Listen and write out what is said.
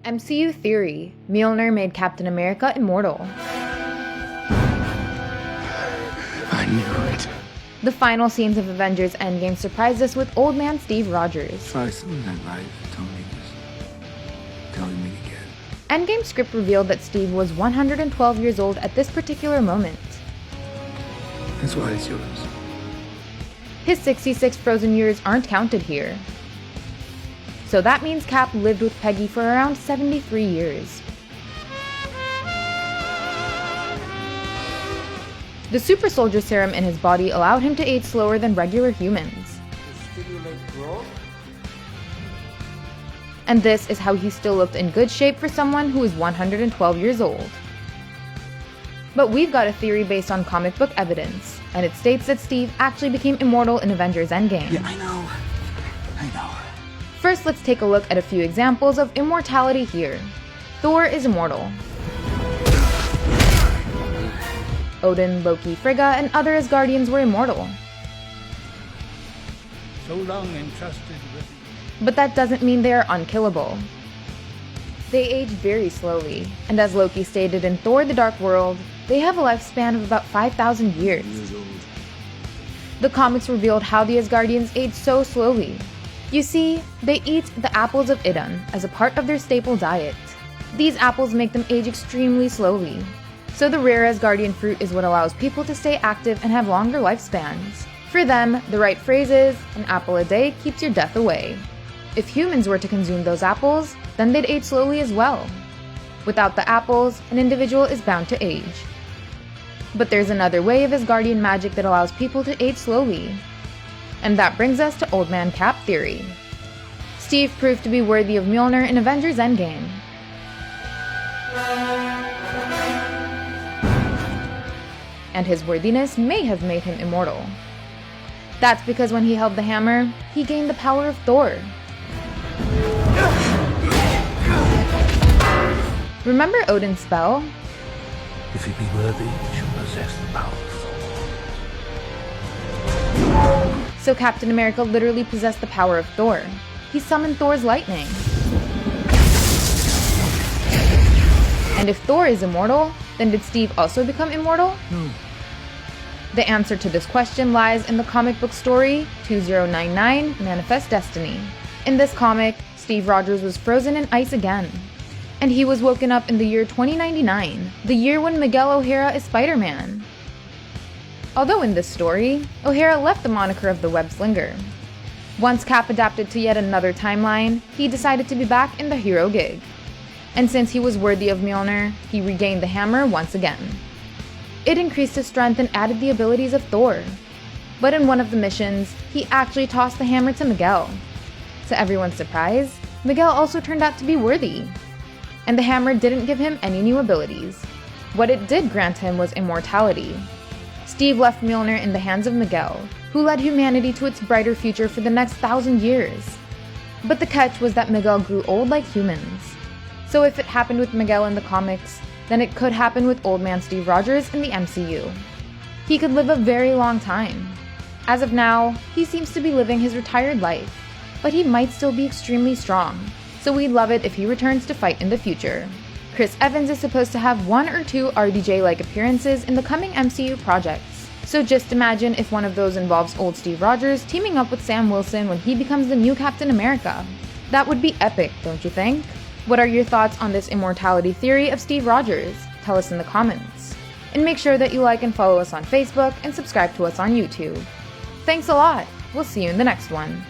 MCU theory: Mjolnir made Captain America immortal. I knew it. The final scenes of Avengers Endgame surprised us with old man Steve Rogers. Try something in life. Tell me this. Tell me again. Endgame script revealed that Steve was 112 years old at this particular moment. That's why it's yours. His 66 frozen years aren't counted here. So that means Cap lived with Peggy for around 73 years. The super soldier serum in his body allowed him to age slower than regular humans. And this is how he still looked in good shape for someone who is 112 years old. But we've got a theory based on comic book evidence, and it states that Steve actually became immortal in Avengers Endgame. Yeah, I know. First, let's take a look at a few examples of immortality here. Thor is immortal. Odin, Loki, Frigga, and other Asgardians were immortal. So long entrusted with. But that doesn't mean they are unkillable. They age very slowly, and as Loki stated in Thor: The Dark World, they have a lifespan of about 5,000 years. The comics revealed how the Asgardians age so slowly. You see, they eat the apples of Idun as a part of their staple diet. These apples make them age extremely slowly. So the rare Asgardian fruit is what allows people to stay active and have longer lifespans. For them, the right phrase is, an apple a day keeps your death away. If humans were to consume those apples, then they'd age slowly as well. Without the apples, an individual is bound to age. But there's another way of Asgardian magic that allows people to age slowly. And that brings us to Old Man Cap theory. Steve proved to be worthy of Mjolnir in Avengers Endgame. And his worthiness may have made him immortal. That's because when he held the hammer, he gained the power of Thor. Remember Odin's spell? If he be worthy, he shall possess the power of Thor. So Captain America literally possessed the power of Thor. He summoned Thor's lightning. And if Thor is immortal, then did Steve also become immortal? No. The answer to this question lies in the comic book story 2099 Manifest Destiny. In this comic, Steve Rogers was frozen in ice again. And he was woken up in the year 2099, the year when Miguel O'Hara is Spider-Man. Although in this story, O'Hara left the moniker of the Web Slinger. Once Cap adapted to yet another timeline, he decided to be back in the hero gig. And since he was worthy of Mjolnir, he regained the hammer once again. It increased his strength and added the abilities of Thor. But in one of the missions, he actually tossed the hammer to Miguel. To everyone's surprise, Miguel also turned out to be worthy. And the hammer didn't give him any new abilities. What it did grant him was immortality. Steve left Mjolnir in the hands of Miguel, who led humanity to its brighter future for the next 1,000 years. But the catch was that Miguel grew old like humans. So if it happened with Miguel in the comics, then it could happen with old man Steve Rogers in the MCU. He could live a very long time. As of now, he seems to be living his retired life, but he might still be extremely strong, so we'd love it if he returns to fight in the future. Chris Evans is supposed to have 1 or 2 RDJ-like appearances in the coming MCU projects. So just imagine if one of those involves old Steve Rogers teaming up with Sam Wilson when he becomes the new Captain America. That would be epic, don't you think? What are your thoughts on this immortality theory of Steve Rogers? Tell us in the comments. And make sure that you like and follow us on Facebook and subscribe to us on YouTube. Thanks a lot! We'll see you in the next one.